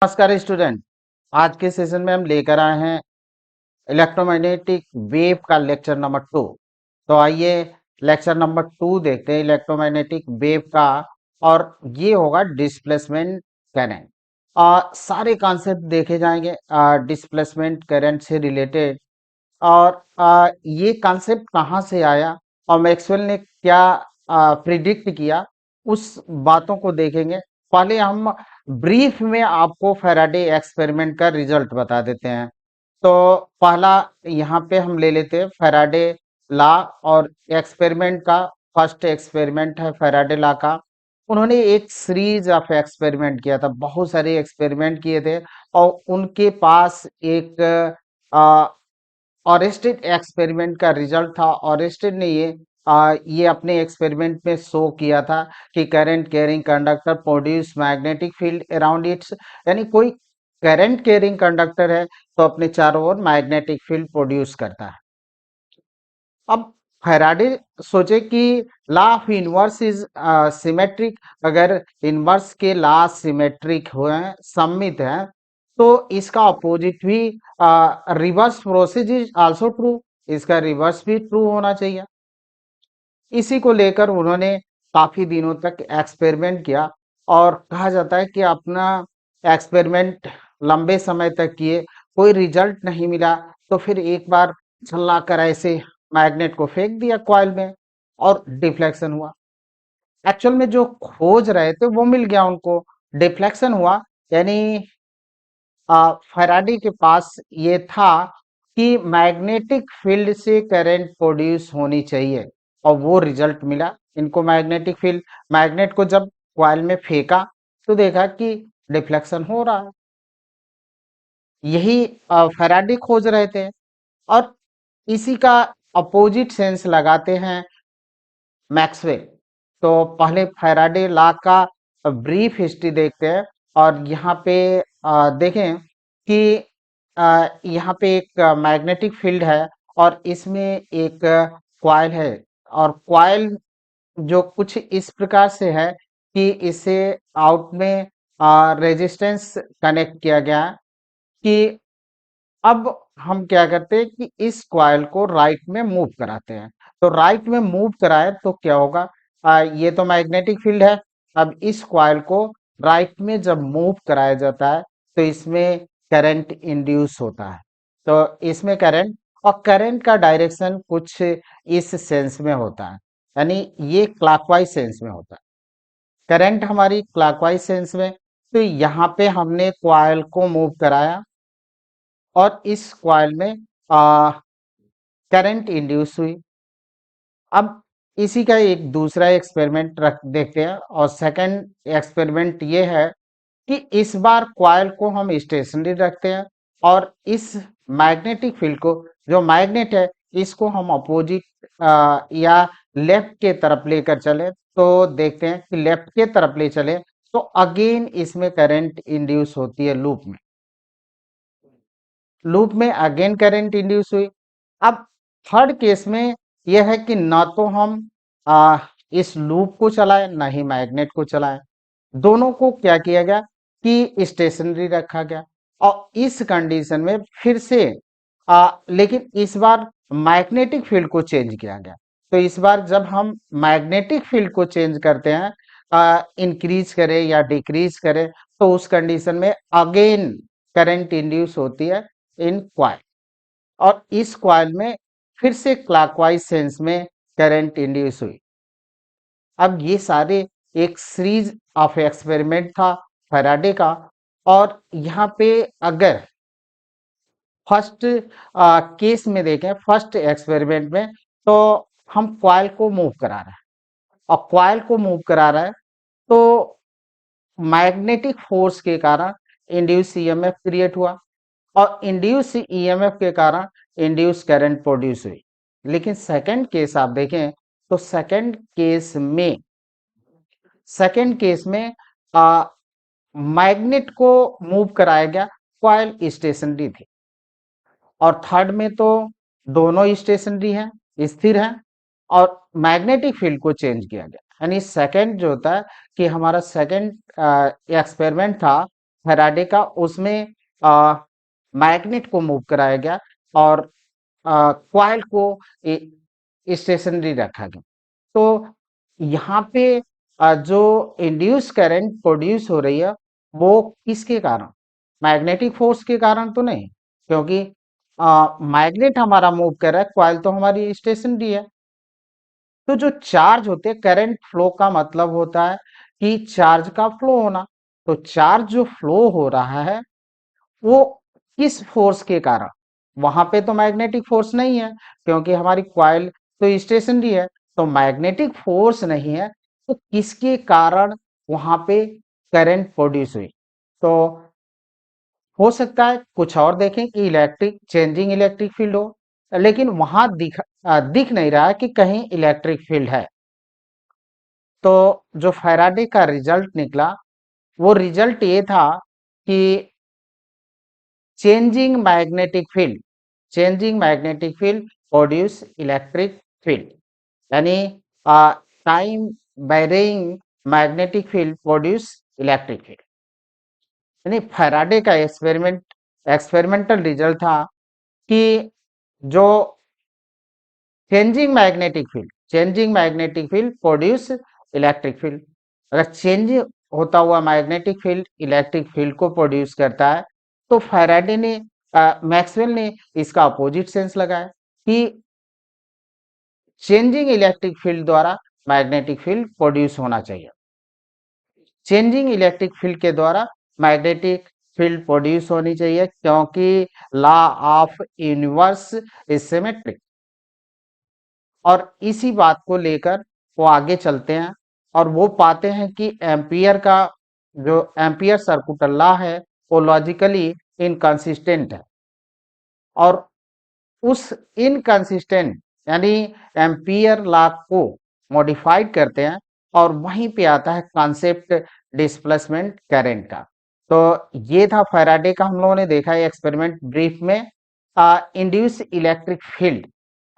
नमस्कार स्टूडेंट। आज के सेशन में हम लेकर आए हैं इलेक्ट्रोमैग्नेटिक वेव का लेक्चर नंबर 2। तो आइए लेक्चर नंबर 2 देखते हैं इलेक्ट्रोमैग्नेटिक वेव का। और ये होगा डिस्प्लेसमेंट करंट। सारे कॉन्सेप्ट देखे जाएंगे डिस्प्लेसमेंट करंट से रिलेटेड। और ये कॉन्सेप्ट कहाँ से आया और मैक्सवेल ने क्या प्रिडिक्ट किया, उस बातों को देखेंगे। पहले हम ब्रीफ में आपको फैराडे एक्सपेरिमेंट का रिजल्ट बता देते हैं। तो पहला यहाँ पे हम ले लेते हैं फैराडे लॉ और एक्सपेरिमेंट का। फर्स्ट एक्सपेरिमेंट है फैराडे लॉ का। उन्होंने एक सीरीज ऑफ एक्सपेरिमेंट किया था, बहुत सारे एक्सपेरिमेंट किए थे। और उनके पास एक ऑरेस्टेड एक्सपेरिमेंट का रिजल्ट था। ऑरेस्टेड ने ये अपने एक्सपेरिमेंट में शो किया था कि current carrying conductor produce magnetic field around its. यानी कोई करंट कैरिंग कंडक्टर है तो अपने चारों ओर मैग्नेटिक फील्ड प्रोड्यूस करता है। अब फैराडे सोचे कि law of inverse is symmetric. अगर इनवर्स के लॉ सिमेट्रिक हुए सममित हैं तो इसका अपोजिट भी reverse process is also true. इसका रिवर्स भी ट्रू होना चाहिए। इसी को लेकर उन्होंने काफी दिनों तक एक्सपेरिमेंट किया। और कहा जाता है कि अपना एक्सपेरिमेंट लंबे समय तक किए, कोई रिजल्ट नहीं मिला। तो फिर एक बार चला कर ऐसे मैग्नेट को फेंक दिया कॉइल में और डिफ्लेक्शन हुआ। एक्चुअल में जो खोज रहे थे वो मिल गया उनको। डिफ्लेक्शन हुआ यानी फैराडे के पास ये था कि मैग्नेटिक फील्ड से करंट प्रोड्यूस होनी चाहिए और वो रिजल्ट मिला इनको। मैग्नेटिक फील्ड, मैग्नेट को जब कॉइल में फेंका तो देखा कि डिफ्लेक्शन हो रहा है। यही फैराडे खोज रहे थे। और इसी का अपोजिट सेंस लगाते हैं मैक्सवेल। तो पहले फैराडे लॉ का ब्रीफ हिस्ट्री देखते हैं। और यहाँ पे देखें कि यहाँ पे एक मैग्नेटिक फील्ड है और इसमें एक कॉइल है। और कॉइल जो कुछ इस प्रकार से है कि इसे आउट में रेजिस्टेंस कनेक्ट किया गया है। कि अब हम क्या करते हैं कि इस कॉइल को राइट में मूव कराते हैं। तो राइट में मूव कराए तो क्या होगा, ये तो मैग्नेटिक फील्ड है। अब इस कॉइल को राइट में जब मूव कराया जाता है तो इसमें करंट इंड्यूस होता है। तो इसमें करंट, और करंट का डायरेक्शन कुछ इस सेंस में होता है। यानी ये क्लॉकवाइज सेंस में होता है करंट हमारी क्लॉकवाइज सेंस में। तो यहाँ पे हमने कॉइल को मूव कराया और इस कॉइल में करंट इंड्यूस हुई। अब इसी का एक दूसरा एक्सपेरिमेंट रख देखते हैं। और सेकंड एक्सपेरिमेंट ये है कि इस बार कॉइल को हम स्टेशनरी रखते हैं और इस मैग्नेटिक फील्ड को, जो मैग्नेट है, इसको हम अपोजिट या लेफ्ट के तरफ लेकर चले। तो देखते हैं कि लेफ्ट के तरफ ले चले तो अगेन इसमें करंट इंड्यूस होती है लूप में। लूप में अगेन करंट इंड्यूस हुई। अब थर्ड केस में यह है कि ना तो हम इस लूप को चलाएं ना ही मैग्नेट को चलाएं। दोनों को क्या किया गया कि स्टेशनरी रखा गया। और इस कंडीशन में फिर से लेकिन इस बार मैग्नेटिक फील्ड को चेंज किया गया। तो इस बार जब हम मैग्नेटिक फील्ड को चेंज करते हैं, इंक्रीज करें या डिक्रीज करें, तो उस कंडीशन में अगेन करंट इंड्यूस होती है इन कॉइल। और इस कॉइल में फिर से क्लॉकवाइज सेंस में करंट इंड्यूस हुई। अब ये सारे एक सीरीज ऑफ एक्सपेरिमेंट था फैराडे का। और यहाँ पे अगर फर्स्ट केस में देखें, फर्स्ट एक्सपेरिमेंट में, तो हम कॉइल को मूव करा रहे हैं। और कॉइल को मूव करा रहा है तो मैग्नेटिक फोर्स के कारण इंड्यूस ईएमएफ क्रिएट हुआ। और इंड्यूस ईएमएफ के कारण इंड्यूस करंट प्रोड्यूस हुई। लेकिन सेकंड केस आप देखें तो सेकंड केस में मैग्नेट को मूव कराया गया, कॉइल स्टेशनरी थी। और थर्ड में तो दोनों स्टेशनरी हैं, स्थिर हैं। और मैग्नेटिक फील्ड को चेंज किया गया। यानी सेकंड जो होता है कि हमारा सेकंड एक्सपेरिमेंट था फैराडे का, उसमें मैग्नेट को मूव कराया गया और कॉइल को स्टेशनरी रखा गया। तो यहाँ पे जो इंड्यूस करंट प्रोड्यूस हो रही है वो किसके कारण, मैग्नेटिक फोर्स के कारण तो नहीं, क्योंकि मैग्नेट हमारा मूव कर रहा है, कॉइल तो हमारी स्टेशनरी है। तो जो चार्ज होते हैं, करंट फ्लो का मतलब होता है कि चार्ज का फ्लो होना। तो चार्ज जो फ्लो हो रहा है वो किस फोर्स के कारण, वहां पे तो मैग्नेटिक फोर्स नहीं है क्योंकि हमारी कॉइल तो स्टेशनरी है, तो मैग्नेटिक फोर्स नहीं है, तो किसके कारण वहां पे करंट प्रोड्यूस हुई। तो हो सकता है कुछ और देखें कि इलेक्ट्रिक चेंजिंग इलेक्ट्रिक फील्ड हो, लेकिन वहां दिख नहीं रहा है कि कहीं इलेक्ट्रिक फील्ड है। तो जो फैराडे का रिजल्ट निकला वो रिजल्ट ये था कि changing magnetic field, changing magnetic field produce electric field, यानी time varying magnetic field produce electric field। यानी फैराडे का एक्सपेरिमेंटल रिजल्ट था कि जो changing magnetic field produce electric field. अगर चेंज होता हुआ मैग्नेटिक फील्ड इलेक्ट्रिक फील्ड को प्रोड्यूस करता है, तो फैराडे ने मैक्सवेल ने इसका अपोजिट सेंस लगाया कि चेंजिंग इलेक्ट्रिक फील्ड द्वारा मैग्नेटिक फील्ड प्रोड्यूस होना चाहिए, चेंजिंग इलेक्ट्रिक फील्ड के द्वारा मैग्नेटिक फील्ड प्रोड्यूस होनी चाहिए, क्योंकि law of universe is symmetric. और इसी बात को लेकर वो आगे चलते हैं और वो पाते हैं कि एम्पियर का जो एम्पियर सर्कुलर लॉ है वो लॉजिकली इनकंसिस्टेंट है, और उस इनकंसिस्टेंट यानी एम्पियर लॉ को मॉडिफाइड करते हैं और वहीं पे आता है कॉन्सेप्ट डिस्प्लेसमेंट करंट का। तो ये था फैराडे का, हम लोगों ने देखा है एक्सपेरिमेंट ब्रीफ में। इंड्यूस इलेक्ट्रिक फील्ड,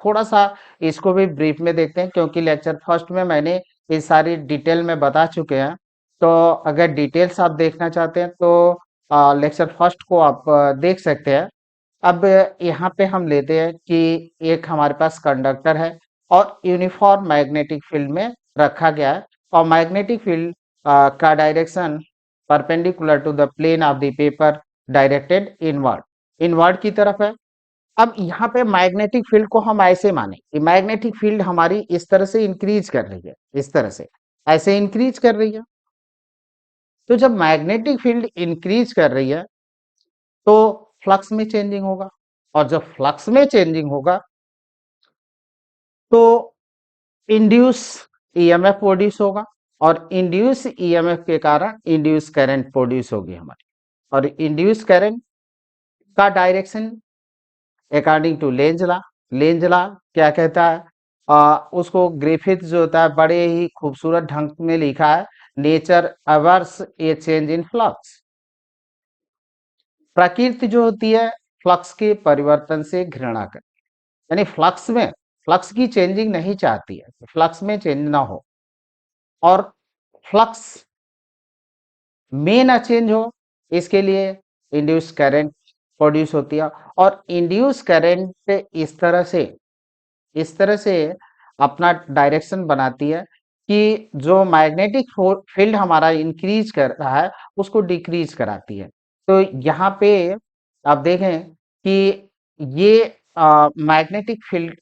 थोड़ा सा इसको भी ब्रीफ में देखते हैं क्योंकि लेक्चर फर्स्ट में मैंने ये सारी डिटेल में बता चुके हैं। तो अगर डिटेल्स आप देखना चाहते हैं तो लेक्चर फर्स्ट को आप देख सकते हैं। अब यहाँ पे हम लेते हैं कि एक हमारे पास कंडक्टर है और यूनिफॉर्म मैग्नेटिक फील्ड में रखा गया है, और मैग्नेटिक फील्ड का direction perpendicular to the plane of the paper, directed inward, inward की तरफ है। अब यहाँ पे मैग्नेटिक फील्ड को हम ऐसे माने कि मैग्नेटिक फील्ड हमारी इस तरह से इंक्रीज कर रही है, इस तरह से ऐसे इंक्रीज कर रही है। तो जब मैग्नेटिक फील्ड इंक्रीज कर रही है तो फ्लक्स में चेंजिंग होगा, और जब फ्लक्स में चेंजिंग होगा तो इंड्यूस ईएमएफ प्रोड्यूस होगा, और इंड्यूस ईएमएफ के कारण इंड्यूस करंट प्रोड्यूस होगी हमारी। और इंड्यूस करंट का direction according to Lenz law क्या कहता है, उसको ग्रिफिथ जो होता है बड़े ही खूबसूरत ढंग में लिखा है, nature abhors a change in flux, प्रकृति जो होती है फ्लक्स के परिवर्तन से घृणा कर, यानी फ्लक्स की चेंजिंग नहीं चाहती है, फ्लक्स में चेंज ना हो, और फ्लक्स में ना चेंज हो, इसके लिए इंड्यूस करंट प्रोड्यूस होती है। और इंड्यूस करंट इस तरह से अपना डायरेक्शन बनाती है कि जो मैग्नेटिक फील्ड हमारा इंक्रीज कर रहा है उसको डिक्रीज कराती है। तो यहाँ पे आप देखें कि ये मैग्नेटिक फील्ड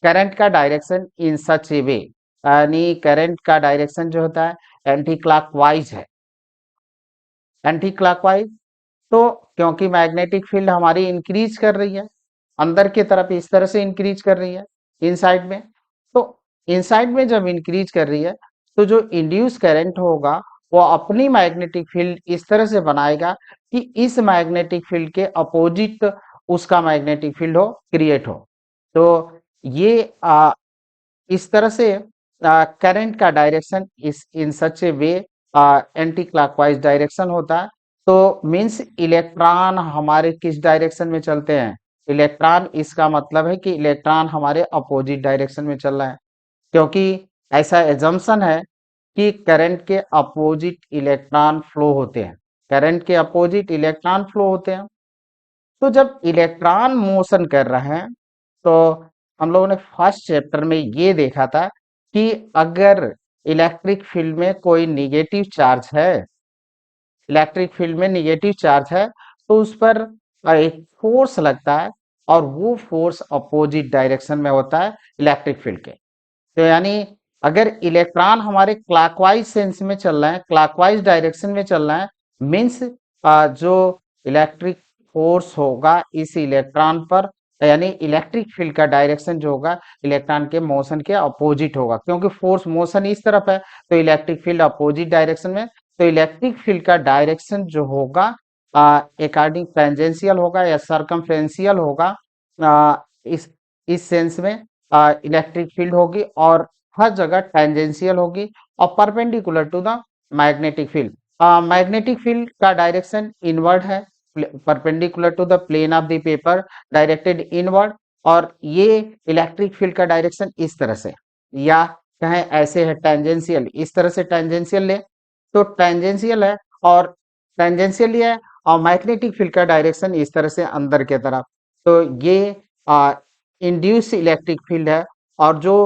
करंट का डायरेक्शन इन सच ए वे, यानी करंट का डायरेक्शन जो होता है एंटी क्लॉकवाइज है, एंटी क्लॉकवाइज। तो क्योंकि मैग्नेटिक फील्ड हमारी इंक्रीज कर रही है अंदर की तरफ, इस तरह से इंक्रीज कर रही है इनसाइड में, तो इनसाइड में जब इंक्रीज कर रही है तो जो इंड्यूस करंट होगा वो अपनी मैग्नेटिक फील्ड इस तरह से बनाएगा कि इस मैग्नेटिक फील्ड के अपोजिट उसका मैग्नेटिक फील्ड हो, क्रिएट हो। तो ये इस तरह से करंट का डायरेक्शन इस इन सच ए वे एंटी क्लॉकवाइज डायरेक्शन होता है। तो मींस इलेक्ट्रॉन हमारे किस डायरेक्शन में चलते हैं, इलेक्ट्रॉन, इसका मतलब है कि इलेक्ट्रॉन हमारे अपोजिट डायरेक्शन में चल रहा है, क्योंकि ऐसा एजम्पशन है कि करंट के अपोजिट इलेक्ट्रॉन फ्लो होते हैं। करंट के अपोजिट इलेक्ट्रॉन फ्लो होते हैं। तो जब इलेक्ट्रॉन मोशन कर रहे हैं तो हम लोगों ने फर्स्ट चैप्टर में ये देखा था कि अगर इलेक्ट्रिक फील्ड में कोई निगेटिव चार्ज है, इलेक्ट्रिक फील्ड में निगेटिव चार्ज है, तो उस पर एक फोर्स लगता है और वो फोर्स अपोजिट डायरेक्शन में होता है इलेक्ट्रिक फील्ड के। तो यानी अगर इलेक्ट्रॉन हमारे क्लॉकवाइज सेंस में चल रहा है, क्लॉकवाइज डायरेक्शन में चल रहा है, मीन्स जो इलेक्ट्रिक फोर्स होगा इस इलेक्ट्रॉन पर, यानी इलेक्ट्रिक फील्ड का डायरेक्शन जो होगा इलेक्ट्रॉन के मोशन के अपोजिट होगा, क्योंकि फोर्स मोशन इस तरफ है तो इलेक्ट्रिक फील्ड अपोजिट डायरेक्शन में। तो इलेक्ट्रिक फील्ड का डायरेक्शन जो होगा अकॉर्डिंग टेंजेंशियल होगा या सरकमफ्रेंशियल होगा। इस सेंस में इलेक्ट्रिक फील्ड होगी और हर जगह टेंजेंशियल होगी और perpendicular to the magnetic field. Magnetic field का डायरेक्शन इनवर्ड है, perpendicular to the plane of the paper, directed inward. और ये इलेक्ट्रिक फील्ड का डायरेक्शन इस तरह से, या कहें ऐसे है टेंजेंशियल, इस तरह से टेंजेंशियल ले तो टेंजेंशियल है, और टेंजेंशियल है, और मैग्नेटिक फील्ड का डायरेक्शन इस तरह से अंदर के तरफ। तो ये इंड्यूस इलेक्ट्रिक फील्ड है। और जो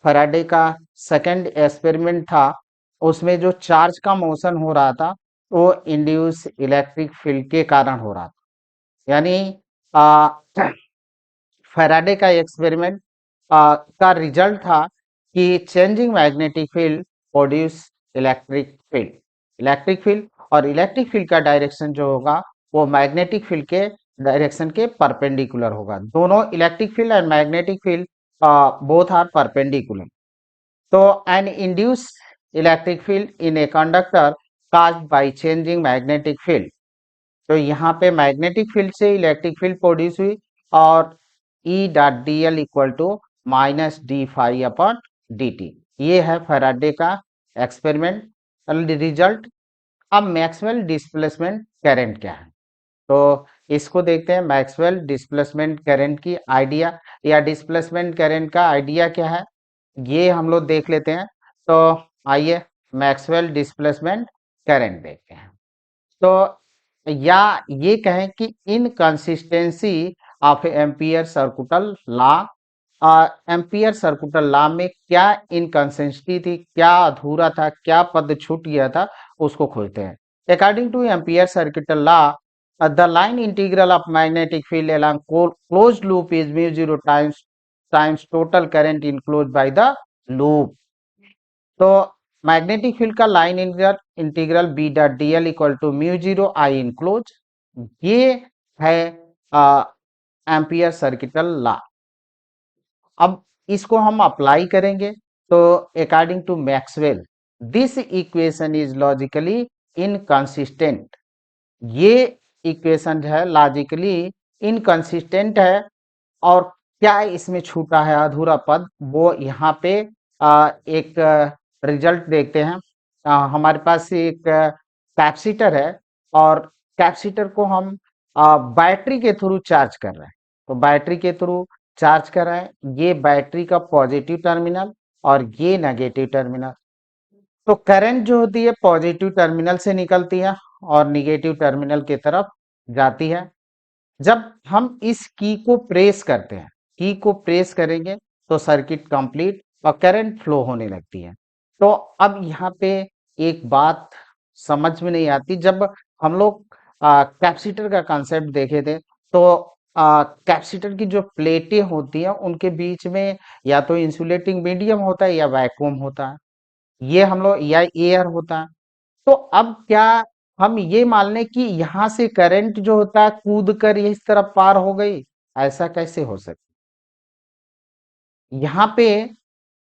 फैराडे का सेकंड एक्सपेरिमेंट था उसमें जो चार्ज का मोशन हो रहा था वो इंड्यूस इलेक्ट्रिक फील्ड के कारण हो रहा था। यानी आ, फैराडे का एक्सपेरिमेंट का रिजल्ट था कि changing magnetic field produce electric field. Electric field और इलेक्ट्रिक फील्ड का डायरेक्शन जो होगा वो मैग्नेटिक फील्ड के डायरेक्शन के परपेंडिकुलर होगा। दोनों electric field and magnetic field both are perpendicular. तो an induce electric field in a conductor caused by changing magnetic field। तो यहाँ पे मैग्नेटिक फील्ड से इलेक्ट्रिक फील्ड प्रोड्यूस हुई और E dot D L equal to minus D phi upon D T. ये है Faraday का एक्सपेरिमेंट रिजल्ट। अब मैक्सवेल डिस्प्लेसमेंट करंट क्या है, तो इसको देखते हैं। मैक्सवेल डिस्प्लेसमेंट करंट की आइडिया या डिस्प्लेसमेंट करंट का आइडिया क्या है ये हम लोग देख लेते हैं। तो आइए मैक्सवेल डिस्प्लेसमेंट करंट देखते हैं। तो या ये कहें कि inconsistency of ampere सर्कुटल law. Ampere सर्कुटल law में क्या इनकंसिस्टेंसी थी, क्या अधूरा था, क्या पद छूट गया था, उसको खोजते हैं। According two ampere सर्कुटल law the line integral of magnetic field along closed loop is mu 0 times total current enclosed by the loop। तो मैग्नेटिक फील्ड का line integral B dot D L equal to mu zero I enclose, ये है ampere circuital law. अब इसको हम apply करेंगे तो according to Maxwell this equation is logically inconsistent. ये इक्वेशन जो है लॉजिकली इनकंसिस्टेंट है। और क्या इसमें छूटा है अधूरा पद, वो यहाँ पे एक रिजल्ट देखते हैं। हमारे पास एक कैपेसिटर है और कैपेसिटर को हम बैटरी के थ्रू चार्ज कर रहे हैं। तो बैटरी के थ्रू चार्ज कर रहे हैं, ये बैटरी का पॉजिटिव टर्मिनल और ये नेगेटिव टर्मिनल। तो करंट जो होती है पॉजिटिव टर्मिनल से निकलती है और निगेटिव टर्मिनल की तरफ जाती है। जब हम इस की को प्रेस करते हैं, की को प्रेस करेंगे तो सर्किट कंप्लीट और करंट फ्लो होने लगती है। तो अब यहाँ पे एक बात समझ में नहीं आती, जब हम लोग कैपेसिटर का कंसेप्ट देखे थे तो कैपेसिटर की जो प्लेटें होती हैं उनके बीच में या तो इंसुलेटिंग मीडियम होता है या वैक्यूम होता है, ये हम लोग या एयर होता है। तो अब क्या हम ये मान लें कि यहाँ से करंट जो होता है कूद कर इस तरफ पार हो गई, ऐसा कैसे हो सकता। यहाँ पे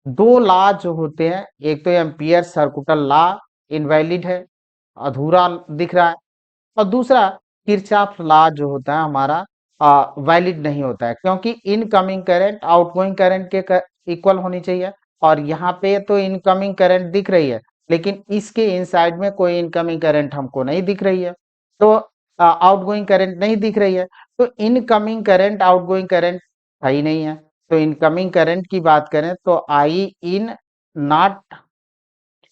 दो लॉ जो होते हैं, एक तो एम्पियर सर्कुटल लॉ इनवैलिड है, अधूरा दिख रहा है, और दूसरा किरचॉफ लॉ जो होता है हमारा वैलिड नहीं होता है, क्योंकि इनकमिंग करंट आउटगोइंग करंट के इक्वल होनी चाहिए। और यहाँ पे तो इनकमिंग करंट दिख रही है लेकिन इसके इनसाइड में कोई इनकमिंग करंट हमको नहीं दिख रही है, तो आउटगोइंग करंट नहीं दिख रही है, तो इनकमिंग करंट आउटगोइंग करंट सही नहीं है। तो इनकमिंग करंट की बात करें तो I in not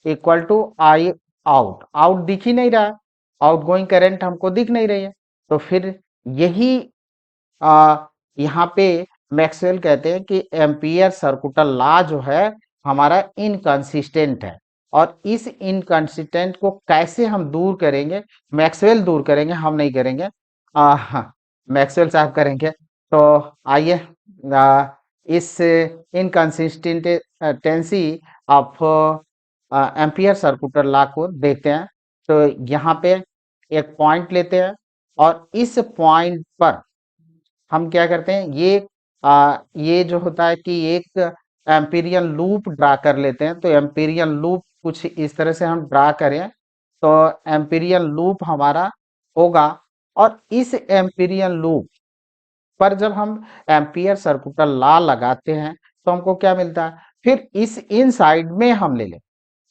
equal to I out, out दिख ही नहीं रहा है। आउटगोइंग करंट हमको दिख नहीं रही है। तो फिर यही आ, यहाँ पे मैक्सवेल कहते हैं कि एम्पियर सर्कुलर लॉ जो है हमारा इनकंसिस्टेंट है, और इस इनकंसिस्टेंट को कैसे हम दूर करेंगे, मैक्सवेल दूर करेंगे, हम नहीं करेंगे, हाँ, मैक्सवेल साहब करेंगे। तो आइए इस इनकंसिस्टेंटेंसी ऑफ एम्पियर सर्कुलर लॉ को देखते हैं। तो यहाँ पे एक पॉइंट लेते हैं, और इस पॉइंट पर हम क्या करते हैं, ये जो होता है कि एक एम्पीरियन लूप ड्रा कर लेते हैं। तो एम्पीरियन लूप कुछ इस तरह से हम ड्रा करें, तो एम्पीरियन लूप हमारा होगा, और इस एम्पीरियन लूप पर जब हम एम्पियर सर्कुलर लॉ लगाते हैं तो हमको क्या मिलता है, फिर इस इन साइड में हम ले लें,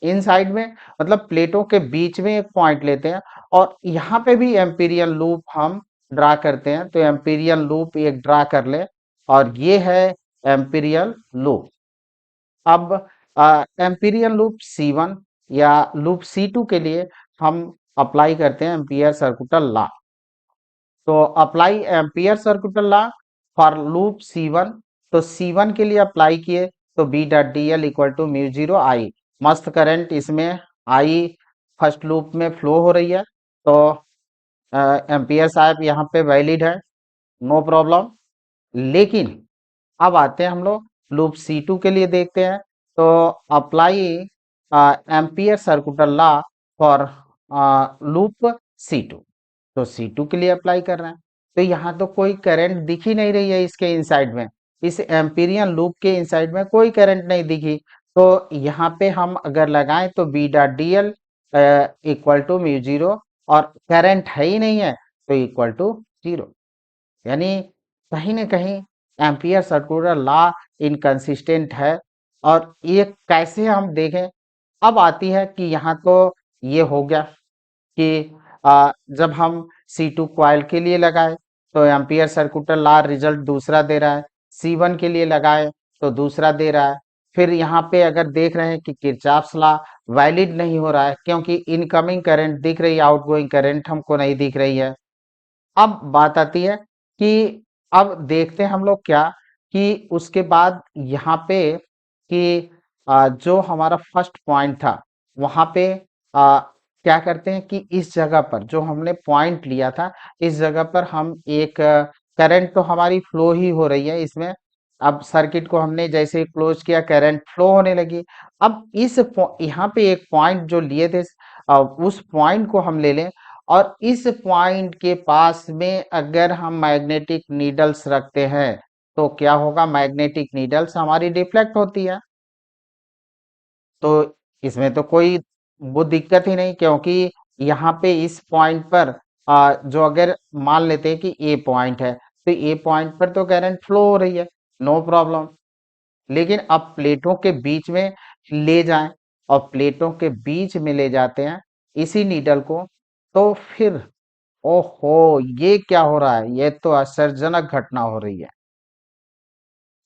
इन साइड में मतलब प्लेटों के बीच में एक पॉइंट लेते हैं, और यहाँ पे भी एम्पीरियल लूप हम ड्रा करते हैं। तो एम्पीरियल लूप एक ड्रा कर ले, और ये है एम्पीरियल लूप। अब एम्पीरियल लूप C1 या लूप C2 के लिए हम अप्लाई करते हैं एम्पियर सर्कुलर लॉ। तो apply Ampere circular law for loop C1। तो C1 के लिए अप्लाई किए, तो B dot D L equal to mu zero I, मस्त करंट इसमें आई फर्स्ट लूप में फ्लो हो रही है। तो एम्पियर साहब यहाँ पे वैलिड है, नो प्रॉब्लम। लेकिन अब आते हैं हम लोग लूप C2 के लिए देखते हैं। तो apply Ampere circular law for loop C2। तो C2 के लिए अप्लाई कर रहे हैं, तो यहाँ तो कोई करंट दिख ही नहीं रही है इसके इनसाइड में, इस एम्पीरियन लूप के इनसाइड में कोई करंट नहीं दिखी। तो यहाँ पे हम अगर लगाएं तो B dot D L equal to mu zero, और करंट है ही नहीं है तो इक्वल टू जीरो। यानी कहीं ना कहीं एम्पियर सर्कुलर लॉ इनकंसिस्टेंट है। और ये कैसे हम देखें, अब आती है कि यहाँ तो ये हो गया कि जब हम C2 कॉइल के लिए लगाए तो एम्पियर सर्कुलर लॉ रिजल्ट दूसरा दे रहा है, C1 के लिए लगाए तो दूसरा दे रहा है। फिर यहाँ पे अगर देख रहे हैं कि किरचॉफ्स लॉ वैलिड नहीं हो रहा है, क्योंकि इनकमिंग करंट दिख रही है, आउटगोइंग करंट हमको नहीं दिख रही है। अब बात आती है कि अब देखते हैं हम लोग क्या, कि उसके बाद यहाँ पे कि जो हमारा फर्स्ट पॉइंट था वहां पे क्या करते हैं कि इस जगह पर जो हमने पॉइंट लिया था, इस जगह पर हम एक करंट तो हमारी फ्लो ही हो रही है इसमें। अब सर्किट को हमने जैसे ही क्लोज किया करंट फ्लो होने लगी। अब यहाँ पे एक पॉइंट जो लिए थे, उस पॉइंट को हम ले लें, और इस पॉइंट के पास में अगर हम मैग्नेटिक नीडल्स रखते हैं तो क्या होगा, मैग्नेटिक नीडल्स हमारी डिफ्लेक्ट होती है। तो इसमें तो कोई वो दिक्कत ही नहीं, क्योंकि यहाँ पे इस पॉइंट पर जो अगर मान लेते हैं कि ए पॉइंट है, तो ए पॉइंट पर तो करंट फ्लो हो रही है, नो प्रॉब्लम। लेकिन अब प्लेटों के बीच में ले जाएं, और प्लेटों के बीच में ले जाते हैं इसी नीडल को, तो फिर ओहो, ये क्या हो रहा है, ये तो आश्चर्यजनक घटना हो रही है।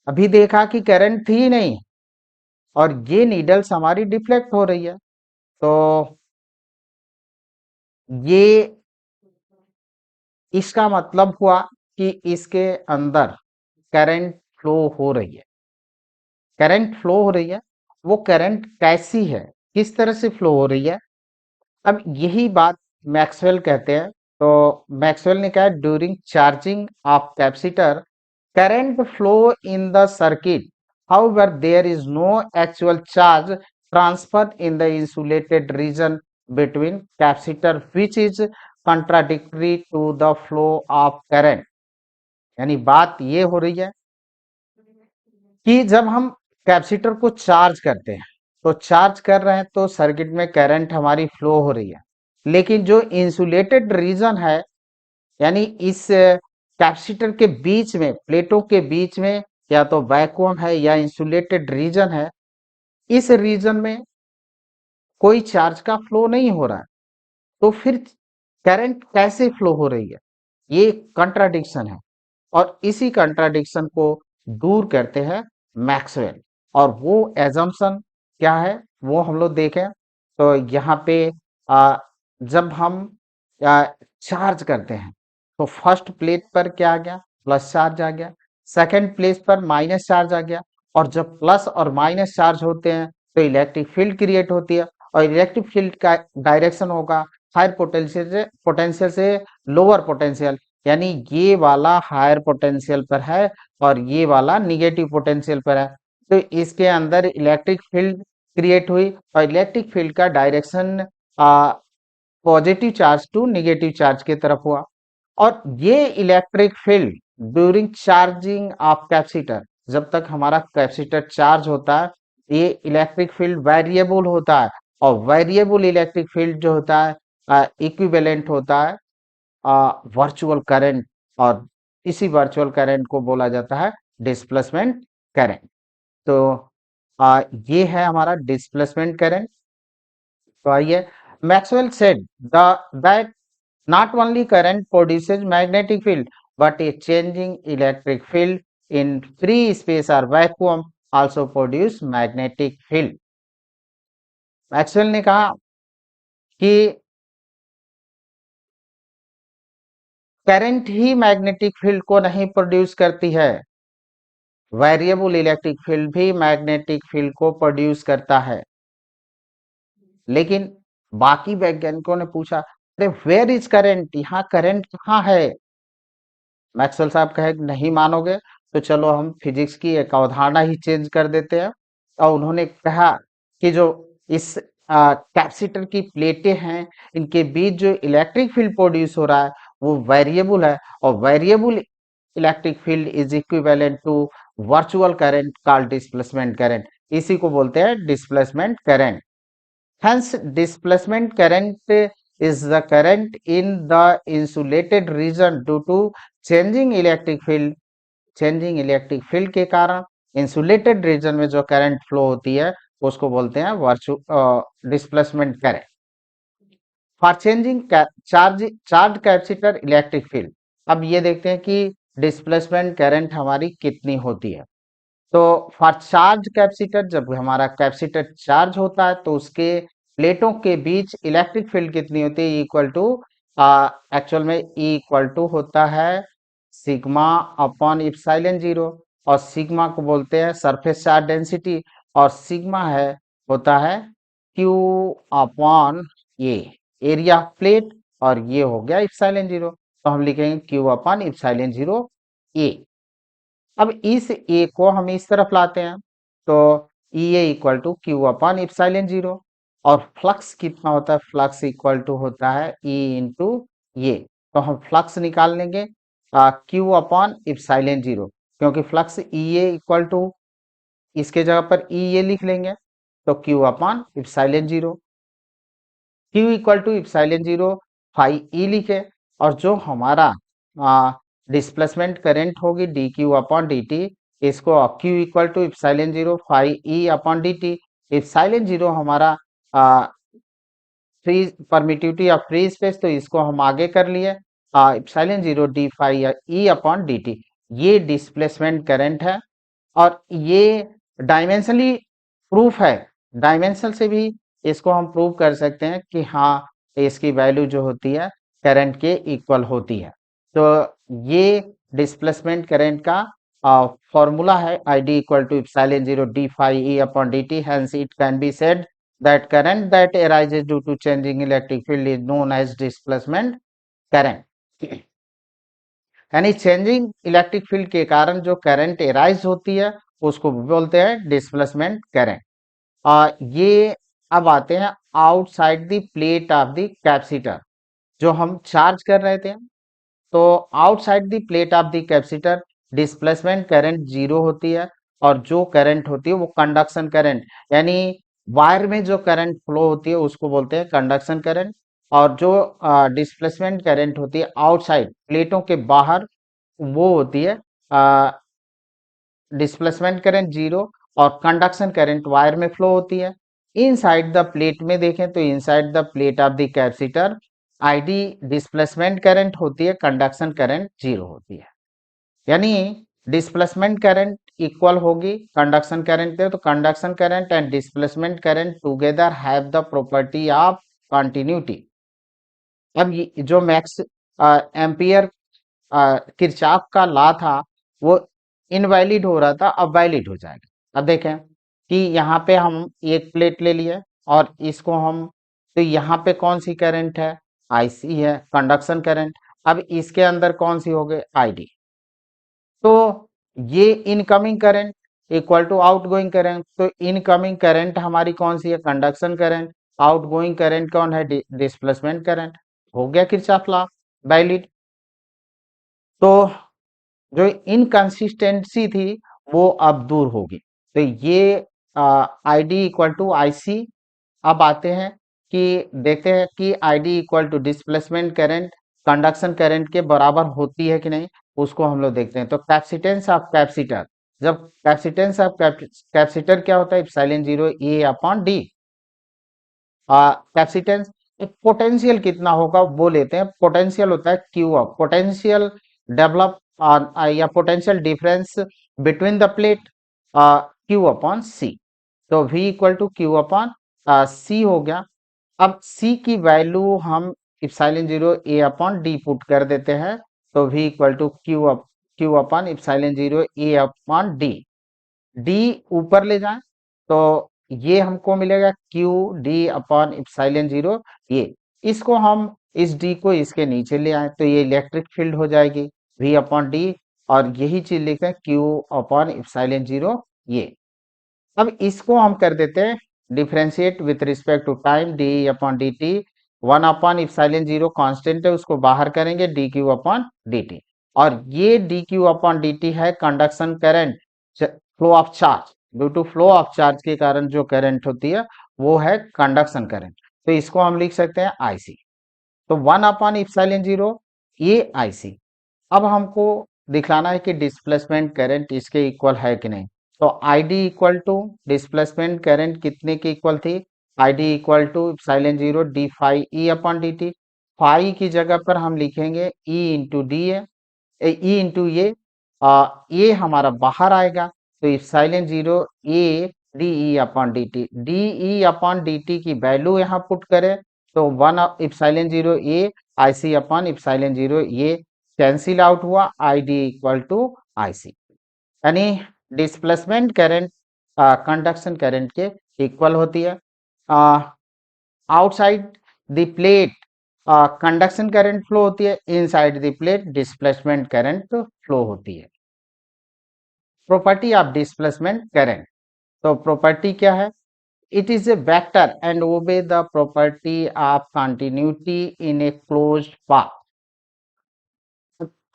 अभी देखा कि करंट थी ही नहीं, और ये नीडल्स हमारी डिफ्लेक्ट हो रही है। तो ये इसका मतलब हुआ कि इसके अंदर करंट फ्लो हो रही है, करंट फ्लो हो रही है। वो करंट कैसी है, किस तरह से फ्लो हो रही है, अब यही बात मैक्सवेल कहते हैं। तो मैक्सवेल ने कहा during charging of capacitor current flow in the circuit, however there is no actual charge transfer in the insulated region between capacitor which is contradictory to the flow of current. यानी बात ये हो रही है कि जब हम कैपेसिटर को चार्ज करते हैं, तो चार्ज कर रहे हैं तो सर्किट में करंट हमारी फ्लो हो रही है, लेकिन जो इंसुलेटेड रीजन है, यानी इस कैपेसिटर के बीच में, प्लेटों के बीच में या तो वैक्यूम है या इंसुलेटेड रीजन है, इस रीजन में कोई चार्ज का फ्लो नहीं हो रहा है। तो फिर करंट कैसे फ्लो हो रही है, ये कंट्राडिक्शन है। और इसी कंट्राडिक्शन को दूर करते हैं मैक्सवेल, और वो एजम्पशन क्या है वो हम लोग देखें। तो यहाँ पे जब हम चार्ज करते हैं, तो फर्स्ट प्लेट पर क्या आ गया, प्लस चार्ज आ गया, सेकंड प्लेट पर माइनस चार्ज आ गया, और जब प्लस और माइनस चार्ज होते हैं तो इलेक्ट्रिक फील्ड क्रिएट होती है, और इलेक्ट्रिक फील्ड का डायरेक्शन होगा हायर पोटेंशियल से लोअर पोटेंशियल, यानी ये वाला हायर पोटेंशियल पर है और ये वाला निगेटिव पोटेंशियल पर है। तो इसके अंदर इलेक्ट्रिक फील्ड क्रिएट हुई और इलेक्ट्रिक फील्ड का direction positive charge to negative charge की तरफ हुआ। और ये electric field during charging of capacitor, जब तक हमारा कैपेसिटर चार्ज होता है, ये इलेक्ट्रिक फील्ड वेरिएबल होता है, और वेरिएबल इलेक्ट्रिक फील्ड जो होता है इक्विवेलेंट होता है वर्चुअल करंट, और इसी वर्चुअल करंट को बोला जाता है डिस्प्लेसमेंट करंट। तो ये है हमारा डिस्प्लेसमेंट करंट। तो आइए, Maxwell said the that not only current produces magnetic field but a changing electric field in free space or vacuum also produce magnetic field। Maxwell ने कहा कि करंट ही मैग्नेटिक फील्ड को नहीं प्रोड्यूस करती है, variable electric field भी magnetic field को produce करता है। लेकिन बाकी वैज्ञानिकों ने पूछा, अरे वेयर इज करंट, यहाँ करंट कहाँ है? मैक्सवेल साहब कहे नहीं मानोगे तो चलो हम फिजिक्स की एक अवधारणा ही चेंज कर देते हैं। और उन्होंने कहा कि जो इस कैपेसिटर की प्लेटें हैं, इनके बीच जो इलेक्ट्रिक फील्ड प्रोड्यूस हो रहा है वो वेरिएबल है, और variable electric field is equivalent to virtual current called displacement current. इसी को बोलते हैं displacement current. Hence, displacement current is the current in the insulated region due to changing electric field। changing electric field के कारण insulated region में जो current flow होती है उसको बोलते हैं displacement current. For changing charge capacitor electric field, अब ये देखते हैं कि डिस्प्लेसमेंट करंट हमारी कितनी होती है। तो फॉर चार्ज कैपेसिटर, जब हमारा कैपेसिटर चार्ज होता है तो उसके प्लेटों के बीच इलेक्ट्रिक फील्ड कितनी होती है, इक्वल टू एक्चुअल में इक्वल टू होता है सिग्मा अपॉन इप्सिलॉन जीरो, और सिग्मा को बोलते हैं सरफेस चार्ज डेंसिटी, और सिग्मा है होता है Q upon A, area of plate, और ये हो गया इप्सिलॉन जीरो, तो हम लिखेंगे क्यू अपॉन इप्सिलॉन जीरो ए। अब इस ए को हम इस तरफ लाते हैं तो E A equal to Q upon epsilon zero, और फ्लक्स कितना होता है, फ्लक्स इक्वल टू होता है ई इंटू ये, तो हम फ्लक्स निकाल लेंगे क्यू अपॉन इप्सिलॉन जीरो, क्योंकि flux E A equal to इसके जगह पर ई ए लिख लेंगे, तो Q upon epsilon zero, Q equal to epsilon zero phi E लिखे, और जो हमारा डिस्प्लेसमेंट करंट होगी D Q upon D T, इसको Q equal to epsilon zero phi E upon D T. Epsilon zero हमारा free permittivity of free space, तो इसको हम आगे कर लिए epsilon zero D phi E upon D T, ये डिस्प्लेसमेंट करंट है। और ये डायमेंशनली प्रूफ है, डायमेंशन से भी इसको हम प्रूव कर सकते हैं कि हाँ इसकी वैल्यू जो होती है करंट के इक्वल होती है। तो ये डिस्प्लेसमेंट करंट का फॉर्मूला है I D equal to epsilon zero D phi E upon D T. Hence it can be said that current that arises due to changing electric field is known as displacement current। यानी changing electric field के कारण जो current arise होती है उसको बोलते हैं displacement current. ये अब आते हैं outside the plate of the capacitor, जो हम चार्ज कर रहे थे, तो outside the plate of the capacitor displacement current zero होती है, और जो करंट होती है वो कंडक्शन करंट, यानी वायर में जो करंट फ्लो होती है उसको बोलते हैं कंडक्शन करंट, और जो डिस्प्लेसमेंट करंट होती है आउटसाइड प्लेटों के बाहर वो होती है डिस्प्लेसमेंट करंट जीरो, और कंडक्शन करंट वायर में फ्लो होती है। इनसाइड द प्लेट में देखें तो inside the plate of the capacitor ID displacement current होती है, कंडक्शन करंट जीरो होती है। यानी डिस्प्लेसमेंट करंट इक्वल होगी कंडक्शन करंट के, तो conduction current and displacement current together have the property of continuity. अब ये जो मैक्स एम्पियर किरचॉफ का लॉ था वो इनवैलिड हो रहा था, अब वैलिड हो जाएगा। अब देखें कि यहाँ पे हम एक प्लेट ले लिए और इसको हम, तो यहाँ पे कौन सी करंट है, आईसी है, कंडक्शन करंट। अब इसके अंदर कौन सी हो गई, आईडी। तो ये incoming current equal to outgoing current, तो इनकमिंग करंट हमारी कौन सी है, कंडक्शन करंट। आउटगोइंग करंट कौन है, डिस्प्लेसमेंट करंट। हो गया किरचॉफ लॉ वैलिड। तो जो इनकंसिस्टेंसी थी वो अब दूर होगी। तो ये I D equal to I C. अब आते हैं कि देखते हैं कि I D equal to displacement current conduction current के बराबर होती है कि नहीं, उसको हम लोग देखते हैं। तो कैपेसिटेंस ऑफ कैपेसिटर, जब कैपेसिटेंस ऑफ कैपेसिटर क्या होता है, epsilon zero A upon D. Capacitance, potential कितना होगा वो लेते हैं। पोटेंशियल होता है क्यू अप, पोटेंशियल डेवलप या potential difference between the plate, Q upon C. तो V equal to Q upon C हो गया। अब C की वैल्यू हम epsilon zero A upon D put कर देते हैं। तो V equal to Q upon epsilon zero A upon D. D ऊपर ले जाएं तो ये हमको मिलेगा Q D upon epsilon zero ये। इसको हम इस डी को इसके नीचे ले आए तो ये इलेक्ट्रिक फील्ड हो जाएगी V अपॉन डी। और यही चीज लिखते हैं क्यू अपॉन इप्सिलॉन जीरो ये। अब इसको हम कर देते हैं differentiate with respect to time, D upon D T. One upon epsilon zero constant है, उसको बाहर करेंगे D Q upon D T. और ये D Q upon D T है conduction current, flow of charge. Due to flow of charge के कारण जो करंट होती है वो है कंडक्शन करंट। तो इसको हम लिख सकते हैं आईसी। तो वन अपॉन इप्सिलॉन जीरो ये आईसी। अब हमको दिखलाना है कि डिस्प्लेसमेंट करंट इसके इक्वल है कि नहीं। तो I D equal to displacement current कितने के इक्वल थी, I D equal to epsilon zero D phi E upon D T. Phi की जगह पर हम लिखेंगे E into D E into ये हमारा बाहर आएगा। तो epsilon zero A D E upon D T, D E upon D T की वैल्यू यहाँ पुट करें तो one epsilon zero A I C upon epsilon zero ये कैंसिल आउट हुआ, आई डी इक्वल टू आई सी। यानी डिस्प्लेसमेंट करंट कंडक्शन करंट के equal होती है। Outside the plate conduction current flow होती है, inside the plate displacement current flow होती है। प्रॉपर्टी ऑफ डिस्प्लेसमेंट करंट, तो प्रॉपर्टी क्या है, it is a vector and ओबे the property of continuity in a closed path.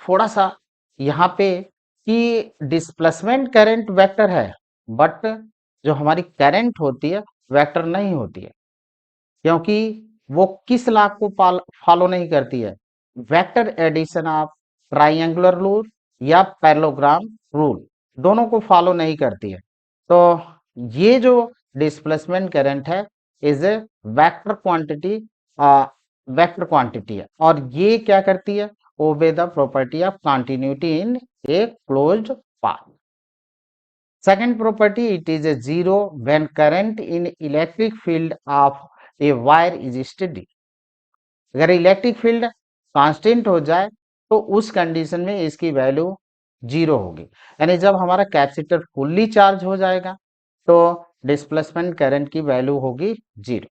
थोड़ा सा यहाँ पे कि डिस्प्लेसमेंट करंट वेक्टर है बट जो हमारी करंट होती है वेक्टर नहीं होती है, क्योंकि वो किस लॉ को फॉलो नहीं करती है, vector addition of triangular rule या पैरेललोग्राम रूल, दोनों को फॉलो नहीं करती है। तो ये जो डिस्प्लेसमेंट करंट है is a vector quantity, vector quantity है और ये क्या करती है, obey the property of continuity in a closed path. Second property, it is a zero when current in electric field of a wire is steady. अगर electric field constant हो जाए तो उस कंडीशन में इसकी वैल्यू जीरो होगी, यानी जब हमारा कैपेसिटर फुल्ली चार्ज हो जाएगा तो डिस्प्लेसमेंट करंट की वैल्यू होगी जीरो।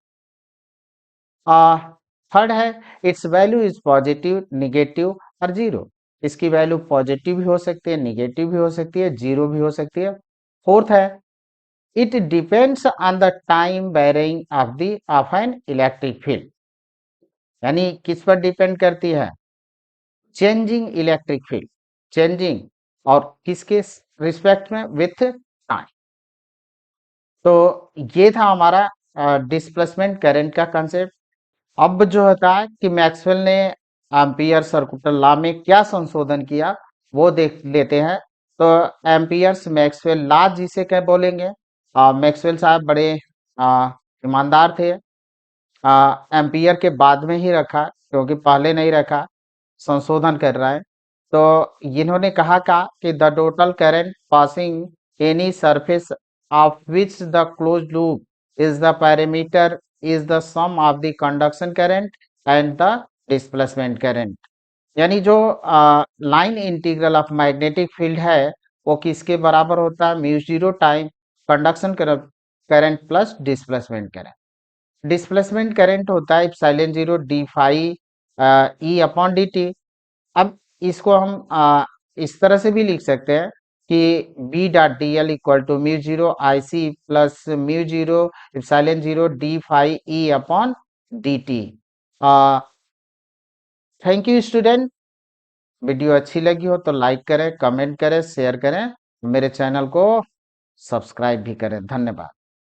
थर्ड है it's value is positive, negative और जीरो। इसकी वैल्यू पॉजिटिव भी हो सकती है, निगेटिव भी हो सकती है, जीरो भी हो सकती है। फोर्थ है it depends on the time varying of an electric field, यानी किस पर डिपेंड करती है, चेंजिंग इलेक्ट्रिक फील्ड, चेंजिंग और किसके रिस्पेक्ट में, विथ टाइम। तो ये था हमारा डिस्प्लेसमेंट करंट का कंसेप्ट। अब जो होता है कि मैक्सवेल ने एम्पियर सर्कुलर लॉ में क्या संशोधन किया वो देख लेते हैं। तो एम्पियर्स मैक्सवेल लॉ जिसे क्या बोलेंगे, मैक्सवेल साहब बड़े ईमानदार थे, एम्पियर के बाद में ही रखा क्योंकि पहले नहीं रखा, संशोधन कर रहा है। तो इन्होंने कहा कि the total current passing any surface of which the close loop is the perimeter is the sum of the conduction current and the displacement current. यानी जो line integral of magnetic field है वो किसके बराबर होता है? Mu zero time conduction current plus displacement current. Displacement current होता है epsilon zero D phi E upon D T. अब इसको हम इस तरह से भी लिख सकते हैं कि B dot D L equal to mu zero I C plus mu zero epsilon zero D phi E upon D T. Thank you student. Video अच्छी लगी हो तो लाइक करें, कमेंट करें, शेयर करें, मेरे चैनल को सब्सक्राइब भी करें। धन्यवाद।